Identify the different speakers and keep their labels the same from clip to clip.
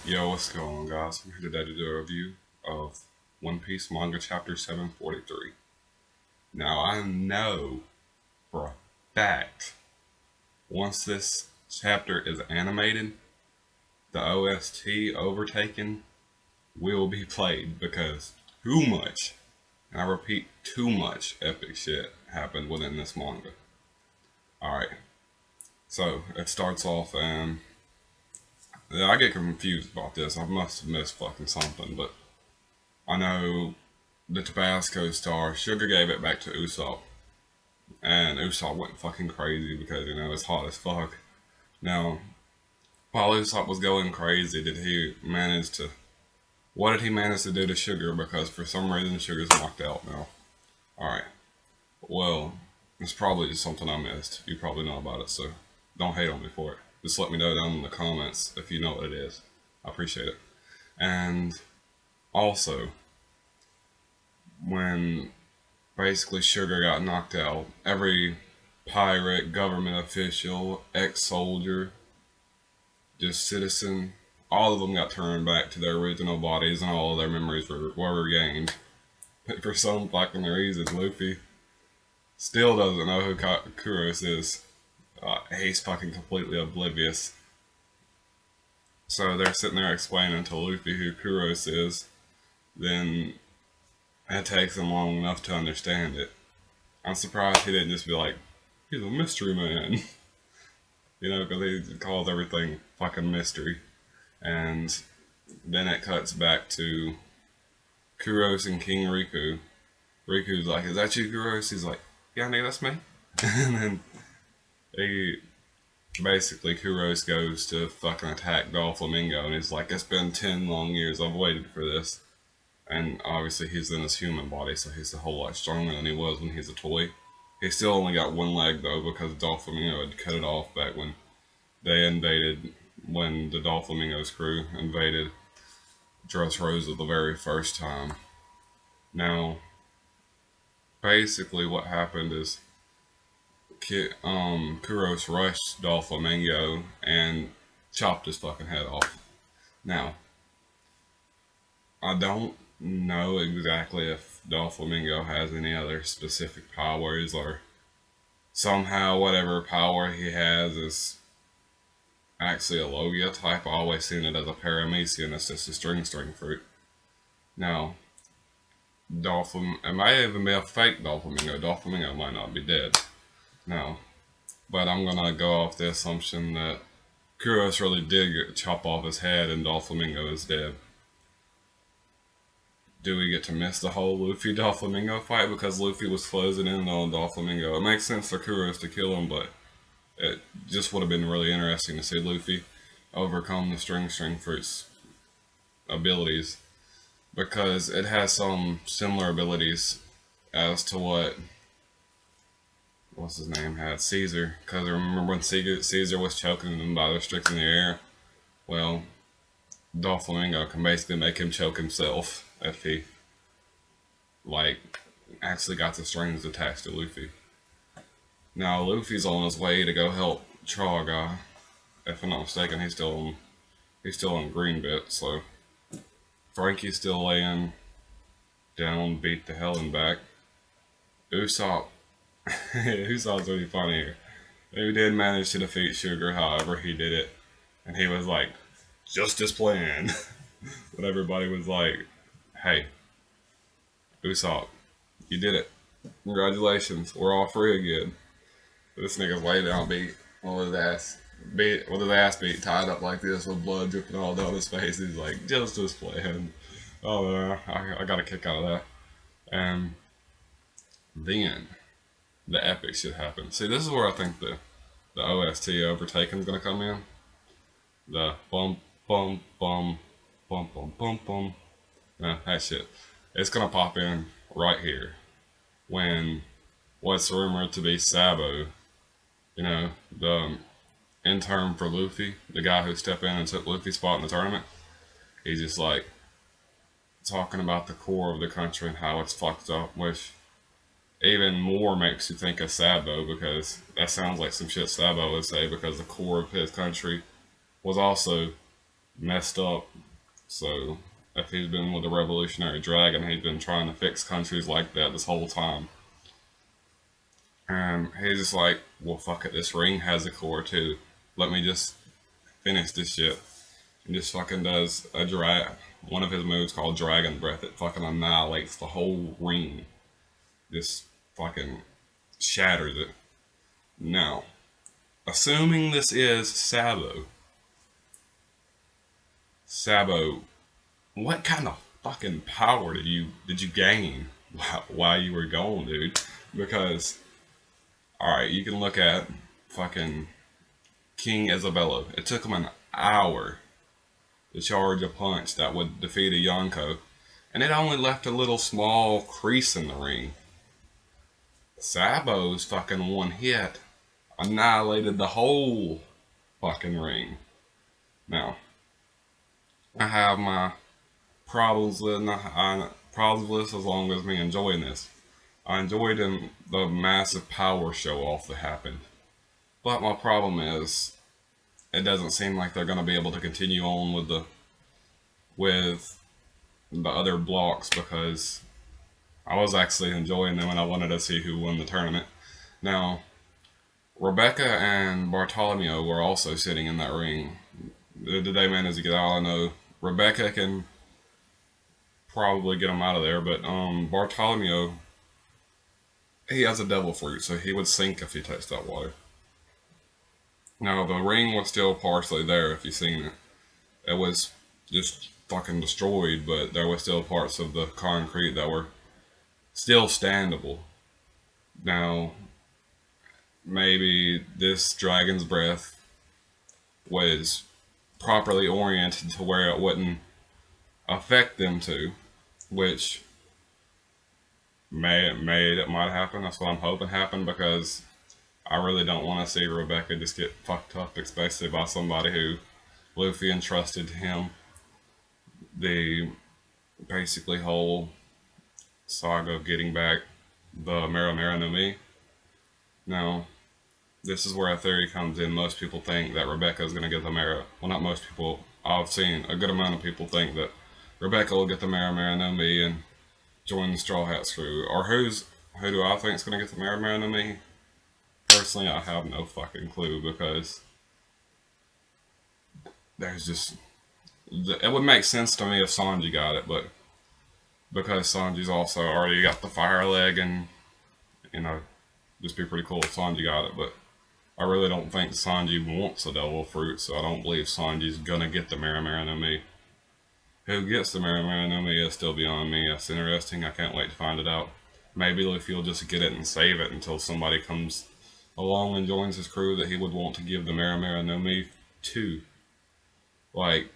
Speaker 1: Yo, what's going on, guys? I'm here today to do a review of One Piece Manga Chapter 743. Now, I know for a fact, once this chapter is animated, the OST Overtaken will be played because too much, and I repeat, too much epic shit happened within this manga. Alright, so it starts off, and I get confused about this. I must have missed fucking something, but I know the Tabasco star, Sugar gave it back to Usopp, and Usopp went fucking crazy because, it's hot as fuck. Now, while Usopp was going crazy, what did he manage to do to Sugar? Because for some reason, Sugar's knocked out now. Alright, well, it's probably just something I missed. You probably know about it, so don't hate on me for it. Just let me know down in the comments if you know what it is. I appreciate it. And also, when basically Sugar got knocked out, every pirate, government official, ex-soldier, just citizen, all of them got turned back to their original bodies and all of their memories were regained. But for some fucking reason, Luffy still doesn't know who Kuros is. He's fucking completely oblivious. So they're sitting there explaining to Luffy who Kuros is. Then it takes him long enough to understand it. I'm surprised he didn't just be like, he's a mystery man. Because he calls everything fucking mystery. And then it cuts back to Kuros and King Riku. Riku's like, is that you, Kuros? He's like, yeah, nigga, that's me. And then he basically, Kuros goes to fucking attack Doflamingo, and he's like, it's been 10 long years, I've waited for this. And obviously he's in his human body, so he's a whole lot stronger than he was when he's a toy. He still only got one leg though, because Doflamingo had cut it off back when the Doflamingo's crew invaded Dressrosa the very first time. Now, basically what happened is Kuros rushed Doflamingo and chopped his fucking head off. Now, I don't know exactly if Doflamingo has any other specific powers or somehow whatever power he has is actually a Logia type. I always seen it as a Paramecium. It's just a string fruit. Now, it might even be a fake Doflamingo. Doflamingo might not be dead. No. But I'm gonna go off the assumption that Kuros really did chop off his head and Doflamingo is dead. Do we get to miss the whole Luffy Doflamingo fight because Luffy was closing in on Doflamingo? It makes sense for Kuros to kill him, but it just would have been really interesting to see Luffy overcome the string fruit's abilities, because it has some similar abilities as to what's his name had, Caesar. Because I remember when Caesar was choking him by restricting the air. Well, Doflamingo can basically make him choke himself if he actually got the strings attached to Luffy. Now Luffy's on his way to go help Char Guy. If I'm not mistaken, he's still on Green Bit, so Frankie's still laying down, beat the hell and back. Usopp Usopp's really funny here. He did manage to defeat Sugar, however he did it. And he was like, just as planned. But everybody was like, hey, Usopp, you did it. Congratulations, we're all free again. This nigga's laid down beat with his ass beat, tied up like this with blood dripping all down his face. He's like, just as planned. Oh, I got a kick out of that. And then the epic shit happened. See, this is where I think the OST overtaken's gonna come in. The bum bum bum bum bum bum bum. That shit. It's gonna pop in right here when what's rumored to be Sabo, the intern for Luffy, the guy who stepped in and took Luffy's spot in the tournament. He's just like talking about the core of the country and how it's fucked up, which even more makes you think of Sabo, because that sounds like some shit Sabo would say, because the core of his country was also messed up. So if he's been with the Revolutionary Dragon, he's been trying to fix countries like that this whole time. And he's just like, well, fuck it, this ring has a core too. Let me just finish this shit. And just fucking does one of his moves called Dragon Breath. It fucking annihilates the whole ring. Just fucking shatters it. Now, assuming this is Sabo, what kind of fucking power did you gain while you were gone, dude? Because, alright, you can look at fucking King Isabella. It took him an hour to charge a punch that would defeat a Yonko, and it only left a little small crease in the ring. Sabo's fucking one hit annihilated the whole fucking ring. Now, I have my problems with as long as me enjoying this. I enjoyed the massive power show off that happened. But my problem is, it doesn't seem like they're going to be able to continue on with the other blocks, because I was actually enjoying them and I wanted to see who won the tournament. Now, Rebecca and Bartolomeo were also sitting in that ring. Did they manage to get out? I know Rebecca can probably get him out of there, but Bartolomeo, he has a devil fruit, so he would sink if he touched that water. Now, the ring was still partially there if you've seen it. It was just fucking destroyed, but there were still parts of the concrete that were still standable. Now, maybe this dragon's breath was properly oriented to where it wouldn't affect them too, which it might happen. That's what I'm hoping happened, because I really don't want to see Rebecca just get fucked up, especially by somebody who Luffy entrusted to him the basically whole saga of getting back the Mera Mera no Mi. Now, this is where a theory comes in. Most people think that Rebecca is going to get the Mera. Well, not most people. I've seen a good amount of people think that Rebecca will get the Mera Mera no Mi and join the Straw Hats crew. Or who do I think is going to get the Mera Mera no Mi? Personally, I have no fucking clue, because there's just... It would make sense to me if Sanji got it, but because Sanji's also already got the fire leg, and, you know, just be pretty cool if Sanji got it, but I really don't think Sanji wants a devil fruit, so I don't believe Sanji's gonna get the Mera Mera no Mi. Who gets the Mera Mera no Mi is still beyond me. That's interesting. I can't wait to find it out. Maybe Luffy will just get it and save it until somebody comes along and joins his crew that he would want to give the Mera Mera no Mi to. Like,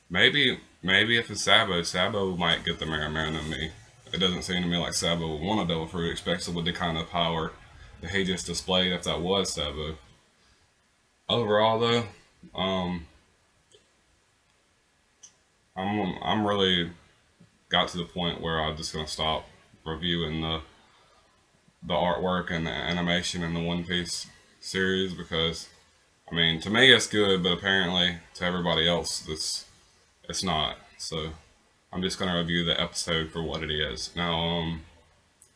Speaker 1: maybe if it's Sabo might get the Mera Mera no Mi. It doesn't seem to me like Sabo would want a devil fruit, especially with the kind of power that he just displayed if that was Sabo. Overall, though, I'm really got to the point where I'm just gonna stop reviewing the artwork and the animation in the One Piece series, because I mean, to me it's good, but apparently to everybody else it's not. So I'm just gonna review the episode for what it is. Now,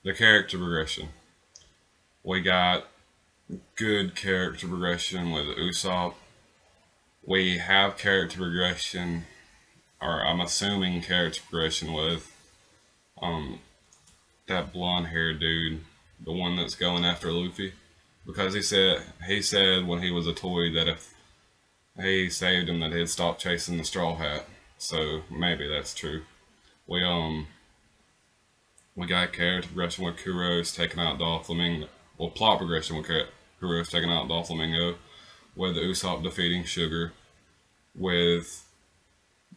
Speaker 1: the character progression. We got good character progression with Usopp. We have character progression, or I'm assuming character progression with that blonde haired dude, the one that's going after Luffy, because he said when he was a toy that if he saved him that he'd stop chasing the Straw Hat. So maybe that's true. We got character progression with Kuro's taking out Doflamingo. Well, plot progression with Kuro's taking out Doflamingo, with Usopp defeating Sugar, with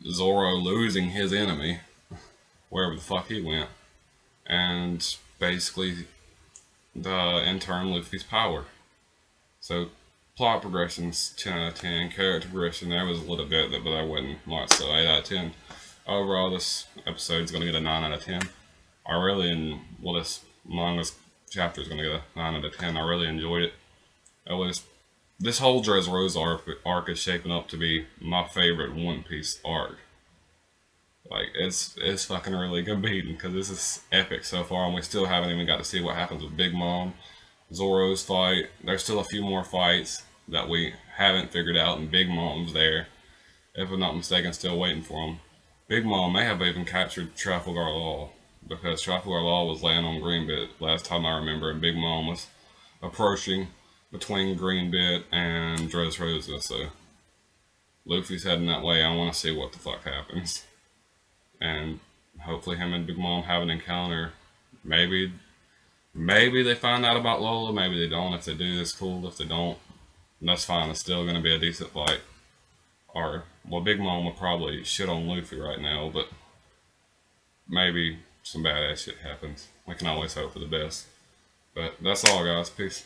Speaker 1: Zoro losing his enemy, wherever the fuck he went, and basically in turn Luffy's power. So plot progression's 10 out of 10. Character progression, there was a little bit, but I wasn't much, so 8 out of 10. Overall, this episode's going to get a 9 out of 10. This manga's chapter is going to get a 9 out of 10. I really enjoyed it. It was This whole Dressrosa arc is shaping up to be my favorite One Piece arc. Like it's fucking really good beating because this is epic so far, and we still haven't even got to see what happens with Big Mom, Zoro's fight. There's still a few more fights that we haven't figured out, and Big Mom's there. If I'm not mistaken, still waiting for him. Big Mom may have even captured Trafalgar Law because Trafalgar Law was laying on Greenbit last time I remember, and Big Mom was approaching between Greenbit and Dressrosa. So Luffy's heading that way. I want to see what the fuck happens, and hopefully him and Big Mom have an encounter. Maybe they find out about Lola. Maybe they don't. If they do, that's cool. If they don't, that's fine. It's still gonna be a decent fight. Or well, Big Mom would probably shit on Luffy right now, but maybe some badass shit happens. We can always hope for the best. But that's all, guys. Peace.